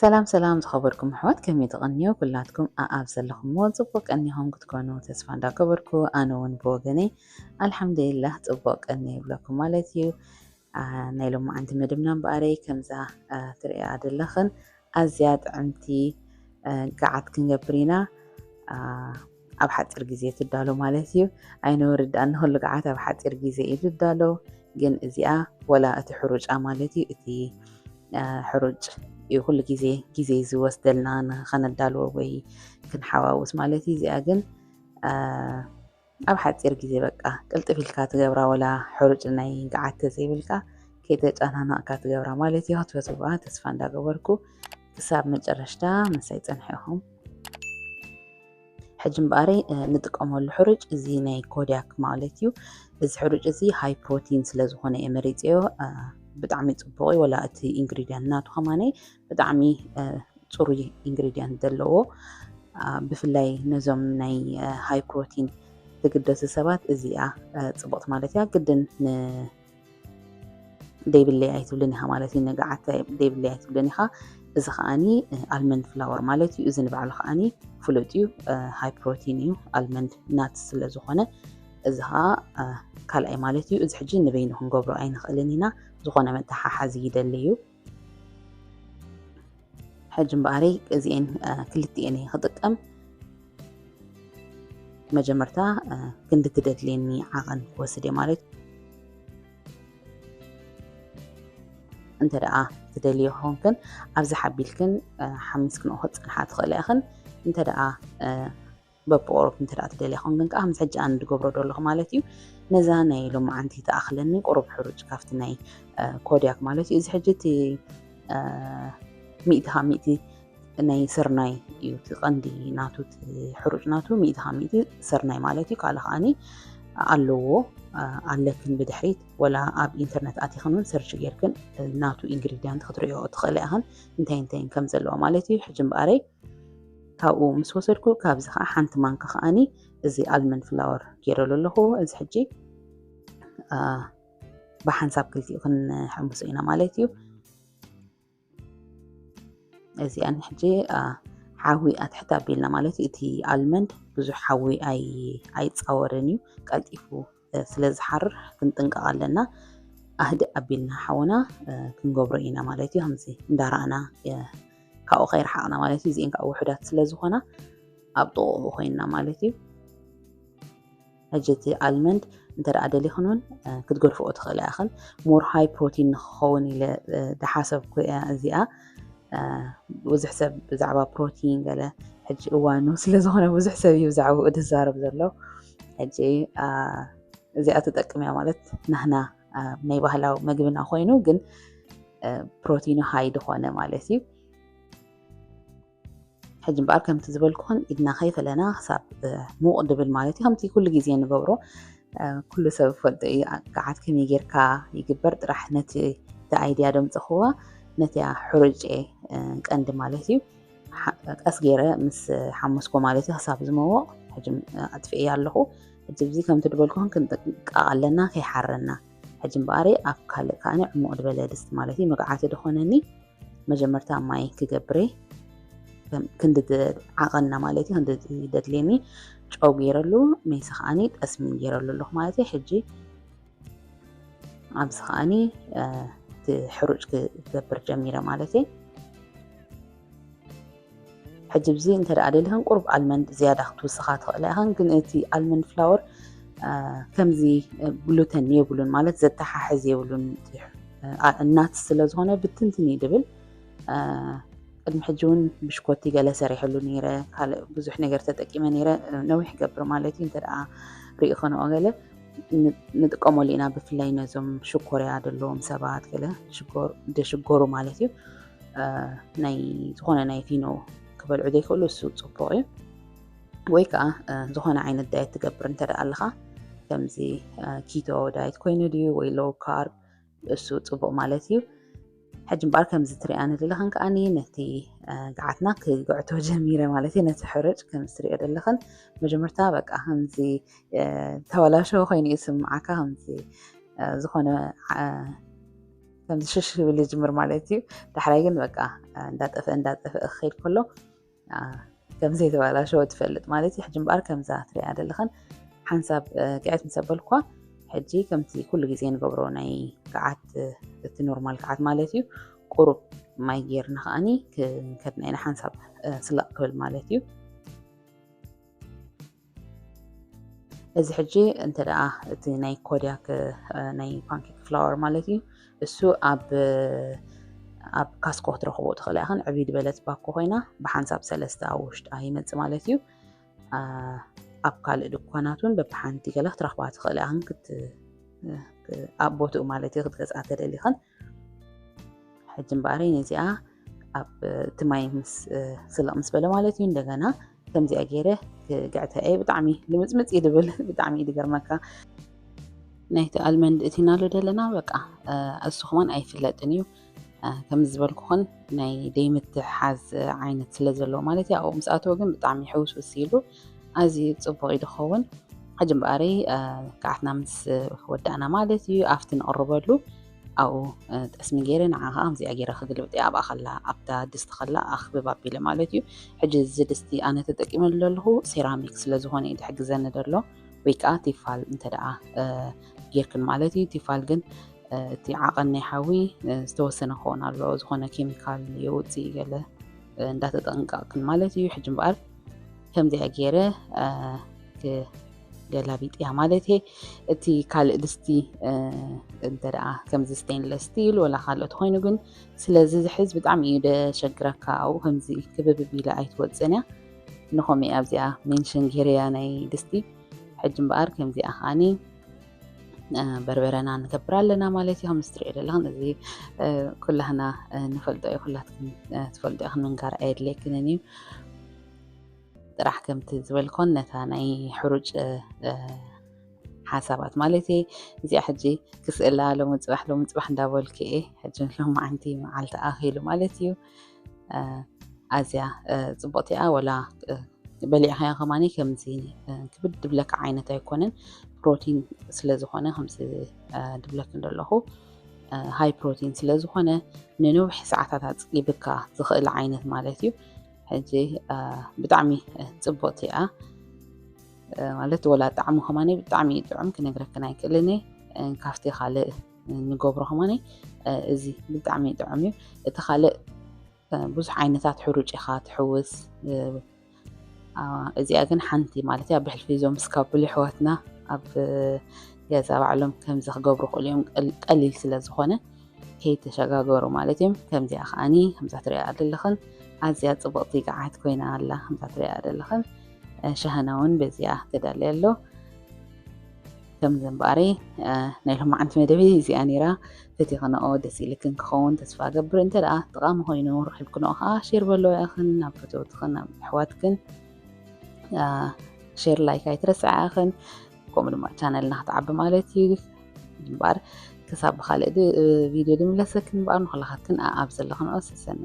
سلام ዝኸበርኩም ኣሕዋት ከመይ ተቐንዮ ኩላትኩም ኣብ ዘለኹምዎ ፅቡቅ ቀኒኹም ክትኮኑ ተስፋ እንዳገበርኩ ኣነ እውን ብወገነይ ኣልሓምዱሊላህ ፅቡቅ ቀኒ ይብለኩም ማለት እዩ። ናይ ሎማዓንቲ መደብና እምበኣረይ ከምዛ ትሪኣ ዘለኽን ኣዝያ ጥዕምቲ ገዓት ክንገብር ኢና ኣብ ሓፂር ግዜ ትዳሎ ማለት እዩ። ኣይንውርዳእ ንኩሉ ገዓት ኣብ ሓፂር ግዜ እዩ ትዳሎ ግን እዚኣ ወላ እቲ ሕሩጫ ማለት እዩ እቲ ሕሩጭ ኩሉ ግዜ ዝወስደልና ንኸነዳልዎ ወይ ክንሓዋውስ ማለት እዩ። እዚኣ ግን ኣብ ሓፂር ግዜ በቃ ቅልጥፍ ኢልካ ትገብራ ወላ ሕሩጭ ናይ ገዓት ተዘይብልካ ከይተጨናነቕካ ትገብራ ማለት እዩ። ክትፈትውዋ ተስፋ እንዳገበርኩ ክሳብ መጨረሽታ ምሳይ ፀንሐኹም። ሕጂ እምበኣረይ ንጥቀመሉ ሕሩጭ እዚ ናይ ኮድያክ ማለት እዩ። እዚ ሕሩጭ እዚ ሃይ ፕሮቲን ስለዝኾነ እየ መሪፅዮ ብጣዕሚ ፅቡቅ እዩ። ወላ እቲ ኢንግሪድየንት ናቱ ከማነይ ብጣዕሚ ፅሩይ ኢንግሪድየንት ዘለዎ ብፍላይ ነዞም ናይ ሃይ ፕሮቲን ዝግደሱ ሰባት እዚኣ ፅቡቅቲ ማለት እያ። ግድን ደይብለይ ኣይትብልን ኢኻ ማለት እዩ። ንገዓት ደይብለይ ኣይትብልን ኢኻ። እዚ ከዓኒ ኣልመንድ ፍላወር ማለት እዩ። እዚ ንባዕሉ ከዓኒ ፍሉጥ እዩ፣ ሃይ ፕሮቲን እዩ፣ ኣልመንድ ናት ስለዝኾነ እዚ ከዓ ካልኣይ ማለት እዩ። እዚ ሕጂ ንበይኑ ክንገብሮ ኣይንኽእልን ኢና፣ ዝኾነ መተሓሓዚ ይደሊ እዩ። ሕጂ እምበኣረይ እዚአን ክልቲአን ክጥቀም መጀመርታ ክንዲ ትደድልየኒ ዓቐን ክወስድ እየ ማለት እንተ ደኣ ትደልዮ ኾንክን ኣብዚ ሓቢልክን ሓሚስክን ክፀንሓ ትኽእል ኢኽን እንተ ደኣ በብቁሩብ እንተ ደኣ ትደልያ ኾንክን ከዓ ምስ ሕጂ ኣነ ዝገብሮ ዘለኹ ማለት እዩ። ነዛ ናይ ሎማዓንቲ ተኣኽለኒ ቁሩብ ሕሩጭ ካብቲ ናይ ኮድያክ ማለት እዩ። እዚ ሕጂ እቲ ሚእቲ ካብ ሚእቲ ናይ ስርናይ እዩ እቲ ቀንዲ ናቱ ሕሩጭ ናቱ ሚእቲ ካብ ሚእቲ ስርናይ ማለት እዩ። ካልእ ከዓኒ ኣለዎ ኣለክን ብድሕሪት ወላ ኣብ ኢንተርነት ኣቲኽን እውን ሰርች ጌርክን ናቱ ኢንግሪድየንት ክትሪኦ ትኽእል ኢኽን እንታይ እንታይን ከም ዘለዎ ማለት እዩ። ሕጂ እምበኣረይ ካብኡ ምስ ወሰድኩ ካብዚ ከዓ ሓንቲ ማንካ ከዓኒ እዚ ኣልመንድ ፍላወር ገይረሉ ኣለኹ። እዚ ሕጂ ብሓንሳብ ክልቲኡ ክንሕምሶ ኢና ማለት እዩ። እዚኣን ሕጂ ሓዊ ኣትሕቲ ኣቢልና ማለት እዩ። እቲ ኣልመንድ ብዙሕ ሓዊ ኣይፃወርን እዩ፣ ቀልጢፉ ስለዝሓርር ክንጥንቀቕ ኣለና። ኣህድእ ኣቢልና ሓውና ክንገብሮ ኢና ማለት እዩ። ከምዚ እንዳረኣና ካብኡ ከይረሓቕና ማለት እዩ። እዚአን ከዓ ውሕዳት ስለዝኾና ኣብ ጥቕኡ ኮይንና ማለት እዩ። ሕጂ እቲ ኣልመንድ እንተ ደኣ ደሊኽን እውን ክትገድፍኦ ትኽእል ኢኽን ሞር ሃይ ፕሮቲን ንክኸውን ኢለ ዝሓሰብኩ እያ እዚኣ። ብዙሕ ሰብ ብዛዕባ ፕሮቲን ገለ ሕጂ እዋኑ ስለዝኾነ ብዙሕ ሰብ እዩ ብዛዕባኡ ዝዛረብ ዘሎ። ሕጂ እዚኣ ትጠቅም እያ ማለት ናህና ናይ ባህላዊ መግብና ኮይኑ ግን ፕሮቲኑ ሃይ ድኾነ ማለት እዩ። ሕጂ እምበኣር ከምቲ ዝበልኩኹን ኢድና ከይፈለና ክሳብ ሙቕ ድብል ማለት እዩ። ከምቲ ኩሉ ግዜ ንገብሮ ኩሉ ሰብ ፈልጦ እዩ። ገዓት ከመይ ጌርካ ይግበር ጥራሕ ነቲ ኣይድያ ደምፅኽዋ ነቲ ሕሩጭ ቀንዲ ማለት እዩ። ቀስ ገይረ ምስ ሓሙስኮ ማለት እዩ ክሳብ ዝመወቕ ሕጂ ኣጥፍአ ኣለኹ። ሕጂ እዚ ከምቲ ድበልኩኹን ክንጥንቀቕ ኣለና ከይሓረና። ሕጂ እምበኣረይ ኣብ ካልእ ከዓኒ ዕሙቕ ድበለ ድስቲ ማለት እዩ መግዓቲ ድኾነኒ መጀመርታ ማይ ክገብረ ክንዲ ዓቐና ማለት እዩ። ክንዲ ደድልየኒ ጨው ገይረሉ መይሲ ከዓኒ ጠስሚ ገይረሉ ኣለኹ ማለት እዩ። ሕጂ ኣብዚ ከዓኒ እቲ ሕሩጭ ክገብር ጀሚረ ማለት እዩ። ሕጂ ብዚ እንተ ደኣ ደሊኽን ቁሩብ ኣልመንድ ዝያዳ ክትውስኻ ትኽእል ኢኽን ግን እቲ ኣልመንድ ፍላወር ከምዚ ግሉተን የብሉን ማለት ዘተሓሕዝ የብሉን እናት ስለዝኾነ ብትንትን እዩ ድብል። ቅድሚ ሕጂ እውን ብሽኮቲ ገለ ሰሪሕሉ ነይረ ካልእ ብዙሕ ነገር ተጠቂመ ነይረ ነዊሕ ገብር ማለት እዩ። እንተ ደኣ ሪኢኹ ንኦ ገለ ንጥቀመሉ ኢና ብፍላይ ነዞም ሽኮርያ ዘለዎም ሰባት ገለ ደሽጎሩ ማለት እዩ። ናይ ዝኾነ ናይ ፊኖ ክበልዑ ዘይክእሉ እሱ ፅቡቅ እዩ። ወይ ከዓ ዝኾነ ዓይነት ዳየት ትገብር እንተ ደኣ ኣለኻ ከምዚ ኪቶ ዳየት ኮይኑ ድዩ ወይ ሎው ካርብ እሱ ፅቡቅ ማለት እዩ። ሕጂ እምበኣር ከምዚ ትሪኣኒ ዘለኽን ከዓኒ ነቲ ገዓትና ክግዕቶ ጀሚረ ማለት እዩ። ነቲ ሕሩጭ ከምዚ ትሪኦ ዘለኽን መጀመርታ በቃ ከምዚ ተበላሸወ ኮይኑ ይስምዓካ ከምዚ ዝኾነ كم شش باللي جمر مالتي تحريقن بقى اندات خير كله كم زي تبالا شو تفلت مالتي حجم بار كم زات ري عدلخن حنساب قاعد نسبلكوا حجي كمتي كل جزين قبروناي قاعد نورمال قاعد مالتي قرب ما يجيرنا خاني كدنا انا حنساب سلاق قبل مالتي إذا حجي أنت رأى ناي كودياك ناي بانكيك فلاور مالتي السو أب كاسكو ترخبو تخليهن عبيد بلد باكو هنا بحنساب سلسة أوشت أهي مدز مالتي أب كال دكاناتون ببحانتي كلاخ ترخبات تخليهن كت أب بوتو مالتي قد قزعت دليخن حجم بارين إذا أب تماي مس سلا مس بلا مالتي ندغنا كمزي أجيره قاعدها أي بتعمي لمزمت إيد بل بتعمي إيد جرمكا نهت ألمند إتينالو دلنا بقى السخمان أي فلاتنيو كمز بالكون ناي ديمت حاز عينة سلزلو مالتي أو مسأتو جنب بتعمي حوس وسيلو أزي تصبغ إيد خون حجم باري قاعدنا مس ودعنا مالتي أفتن قربلو أو تقسمي جيرن عها أمزي أجير أخذ الودي أبا خلا أبدا دست خلا أخ ببابي لمالتيو حجز دستي أنا تتكلم له سيراميكس لزهوني إذا حق زين درلو ويكا تفعل أنت دعا جيركن مالتي تفعل جن تعاقني حوي استوسنا خون على زهونا كيميكال يوتي جله ندات تنقاكن مالتيو حجم بار كم دي أجيره جلابيت يا مالتي تي كال دستي انت رأى كم ستينلس ستيل ولا خالت خوينوغن سلازي حز بتعم يده شجركا او همزي كبب بيلا ايت وزنه نخومي ابزيا منشن غيرياناي دستي حجم بار كم زي اخاني بربرنا نكبرالنا مالتي هم ستريد لهن زي كلنا نفلدو كلاتكم تفلدو اخن من قار ايد لكنني راح كم تزولكن نتاني حروج حسابات مالتي زي حجي كسئلا لو مصبح ندابول كي حجن لهم عندي على تأخيل مالتي أزيا زبطيا ولا بليها غماني كم زيني كبد دبلك عينة يكونن بروتين سلازخونه خمس دبلك ندلهو هاي بروتين سلازخونه ننوح ساعات يبكى زخل عينة مالتي حجي بتعمي صبوتيا مالت ولا طعمو خماني بتعمي طعم كنغركنا يكلني كافتي خالق نغبرو خماني ازي بتعمي طعمي تخالق بزح عينታት حروج إخا تحوس ازي اجن حنتي مالتي بحلفيزو مسكابل حواتنا اب جازا بعلم كم زخ غبرو قليم قليل سلازخونه كي تشغاغرو مالتي كم زي اخاني هم زاتري ادلخن أزياد صبغتي قاعد كوينة على هم تطريقة أدلخن شهناون بزيا تدللو كم زنباري نيلهم عند مدبي زي أنيرا فتي خنا دسي لكن كون تسفا قبر انت لا تقام هوي نور حلكنوها شير بلو أخن نفتو تخنا بحواتكن شير لايك هاي ترسع أخن قوم لما channel نهتعب مالتي بار كساب خالد فيديو دم لسكن بار نخلقتكن أبزل لخن أساسا